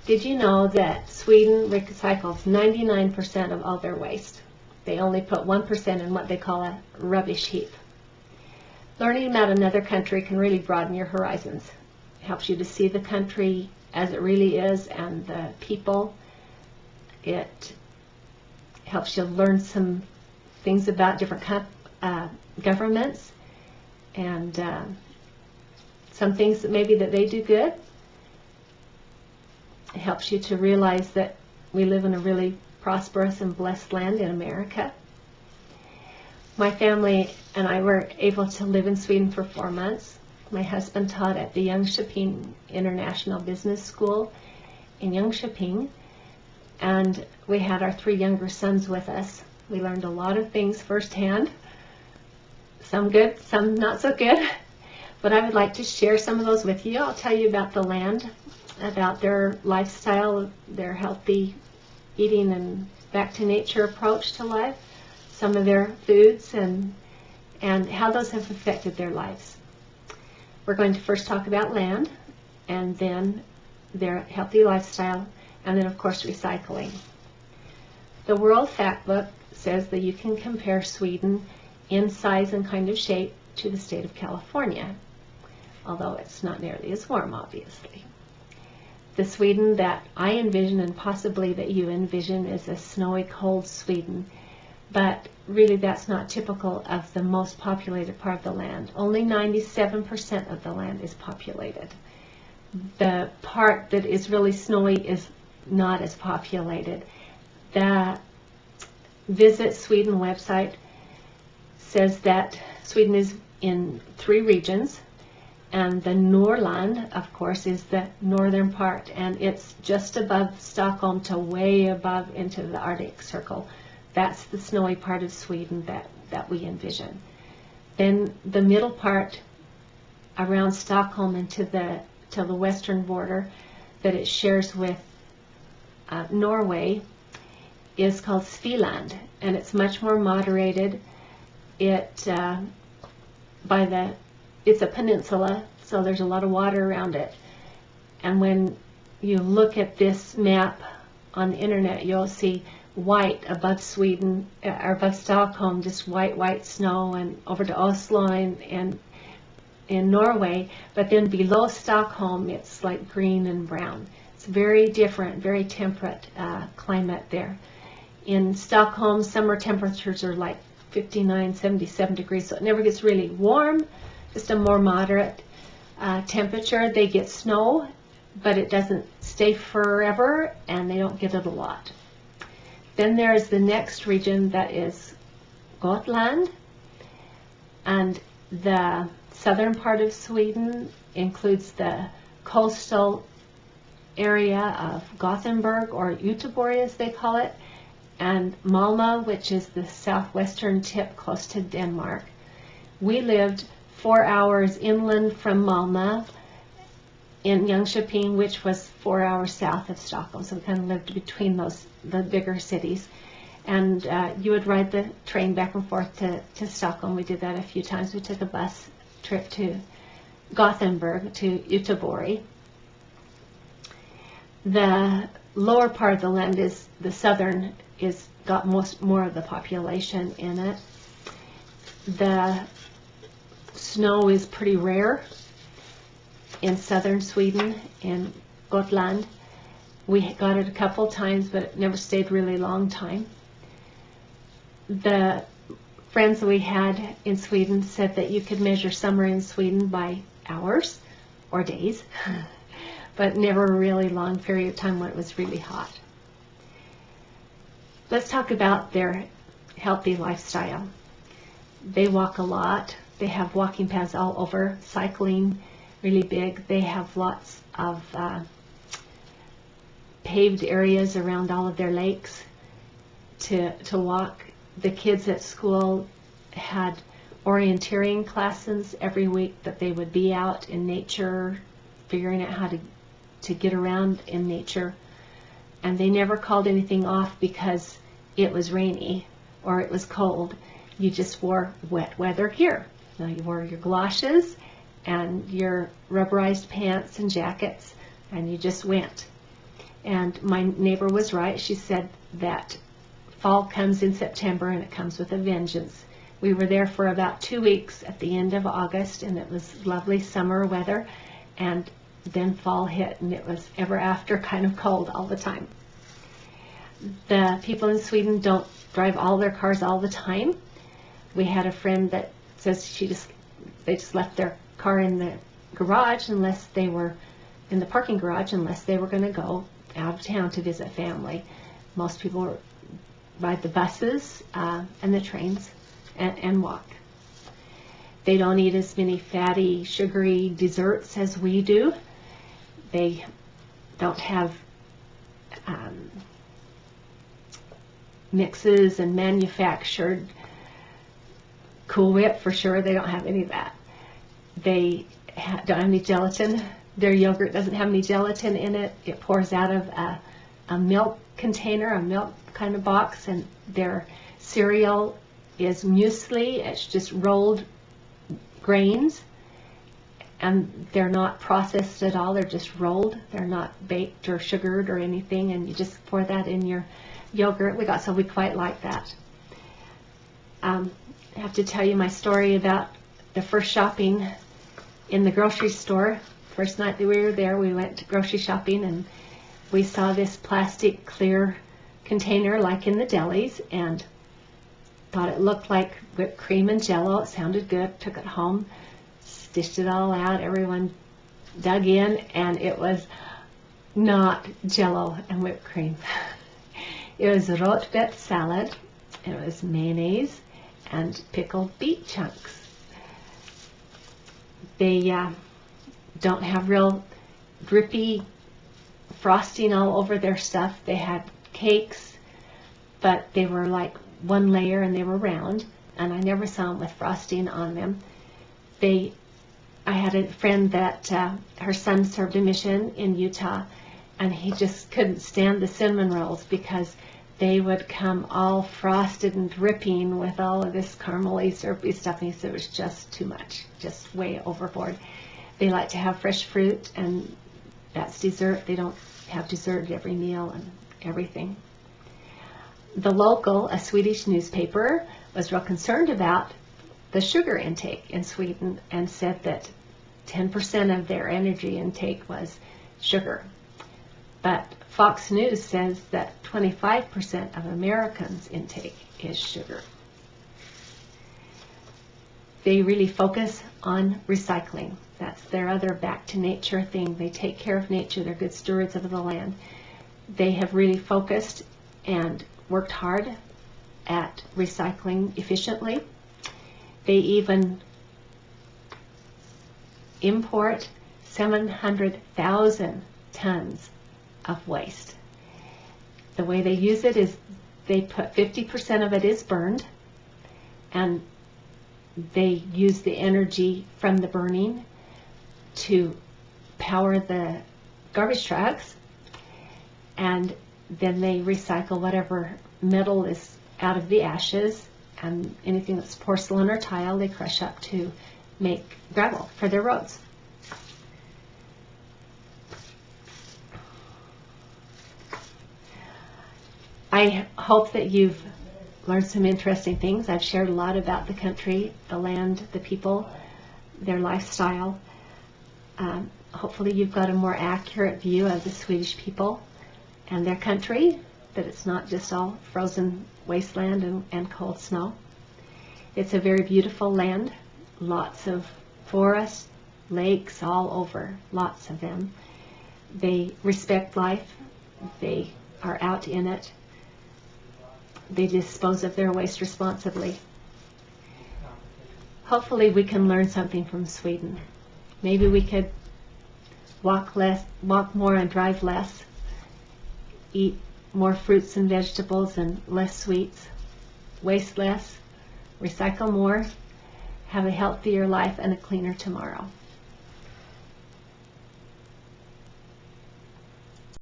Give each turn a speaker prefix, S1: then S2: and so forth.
S1: Did you know that Sweden recycles 99% of all their waste? They only put 1% in what they call a rubbish heap. Learning about another country can really broaden your horizons. It helps you to see the country as it really is and the people. It helps you learn some things about different governments and some things that maybe that they do good. It helps you to realize that we live in a really prosperous and blessed land in America. My family and I were able to live in Sweden for 4 months. My husband taught at the Jönköping International Business School in Jönköping, and we had our 3 younger sons with us. We learned a lot of things firsthand, some good, some not so good, but I would like to share some of those with you. I'll tell you about the land, about their lifestyle, their healthy eating and back to nature approach to life, some of their foods, and how those have affected their lives. We're going to first talk about land, and then their healthy lifestyle, and then of course recycling. The World Factbook says that you can compare Sweden in size and kind of shape to the state of California, although it's not nearly as warm, obviously. The Sweden that I envision, and possibly that you envision, is a snowy, cold Sweden, but really that's not typical of the most populated part of the land. Only 97% of the land is populated. The part that is really snowy is not as populated. The Visit Sweden website says that Sweden is in 3 regions, and the Norrland, of course, is the northern part, and it's just above Stockholm to way above into the Arctic Circle. That's the snowy part of Sweden that we envision. Then the middle part around Stockholm and to the western border that it shares with Norway is called Svealand, and it's much more moderated. It's a peninsula, so there's a lot of water around it. And when you look at this map on the internet, you'll see white above Sweden, or above Stockholm, just white snow, and over to Oslo and in Norway. But then below Stockholm, it's like green and brown. It's very different, very temperate climate there. In Stockholm, summer temperatures are like 59, 77 degrees, so it never gets really warm, just a more moderate temperature. They get snow, but it doesn't stay forever, and they don't get it a lot. Then there's the next region that is Gotland, and the southern part of Sweden includes the coastal area of Gothenburg, or Göteborg as they call it, and Malmö, which is the southwestern tip close to Denmark. We lived 4 hours inland from Malmö in Jönköping, which was 4 hours south of Stockholm, so we kind of lived between the bigger cities. And you would ride the train back and forth to Stockholm. We did that a few times. We took a bus trip to Gothenburg, to Göteborg. The lower part of the land is the southern, is got more of the population in it. The snow is pretty rare in southern Sweden, in Gotland. We got it a couple times, but it never stayed really long time. The friends we had in Sweden said that you could measure summer in Sweden by hours or days, but never a really long period of time when it was really hot. Let's talk about their healthy lifestyle. They walk a lot. They have walking paths all over, cycling really big. They have lots of paved areas around all of their lakes to walk. The kids at school had orienteering classes every week that they would be out in nature, figuring out how to get around in nature. And they never called anything off because it was rainy or it was cold. You just wore wet weather gear. Now you wore your galoshes and your rubberized pants and jackets, and you just went. And my neighbor was right. She said that fall comes in September and it comes with a vengeance. We were there for about 2 weeks at the end of August, and it was lovely summer weather, and then fall hit, and it was ever after kind of cold all the time. The people in Sweden don't drive all their cars all the time. We had a friend that says they just left their car in the garage unless they were in the parking garage unless they were going to go out of town to visit family. Most people ride the buses and the trains and walk. They don't eat as many fatty, sugary desserts as we do. They don't have mixes and manufactured Cool Whip for sure. They don't have any of that. They don't have any gelatin. Their yogurt doesn't have any gelatin in it. It pours out of a milk container, a milk kind of box, and their cereal is muesli. It's just rolled grains, and they're not processed at all. They're just rolled. They're not baked or sugared or anything, and you just pour that in your yogurt. We quite like that. I have to tell you my story about the first shopping in the grocery store. First night that we were there, we went grocery shopping, and we saw this plastic clear container like in the delis, and thought it looked like whipped cream and Jell-O. It sounded good. Took it home, dished it all out. Everyone dug in, and it was not Jell-O and whipped cream. It was rotbet salad, and it was mayonnaise and pickled beet chunks. They don't have real drippy frosting all over their stuff. They had cakes, but they were like one layer and they were round, and I never saw them with frosting on them. I had a friend that her son served a mission in Utah, and he just couldn't stand the cinnamon rolls because they would come all frosted and dripping with all of this caramely, syrupy stuff, and he said it was just too much, just way overboard. They like to have fresh fruit, and that's dessert. They don't have dessert at every meal and everything. The Local, a Swedish newspaper, was real concerned about the sugar intake in Sweden and said that 10% of their energy intake was sugar. But Fox News says that 25% of Americans' intake is sugar. They really focus on recycling. That's their other back to nature thing. They take care of nature. They're good stewards of the land. They have really focused and worked hard at recycling efficiently. They even import 700,000 tons of waste. The way they use it is they put 50% of it is burned, and they use the energy from the burning to power the garbage trucks, and then they recycle whatever metal is out of the ashes, and anything that's porcelain or tile they crush up to make gravel for their roads. I hope that you've learned some interesting things. I've shared a lot about the country, the land, the people, their lifestyle. Hopefully you've got a more accurate view of the Swedish people and their country, that it's not just all frozen wasteland and cold snow. It's a very beautiful land, lots of forests, lakes all over, lots of them. They respect life. They are out in it. They dispose of their waste responsibly. Hopefully we can learn something from Sweden. Maybe we could walk more and drive less, eat more fruits and vegetables and less sweets, waste less, recycle more, have a healthier life and a cleaner tomorrow.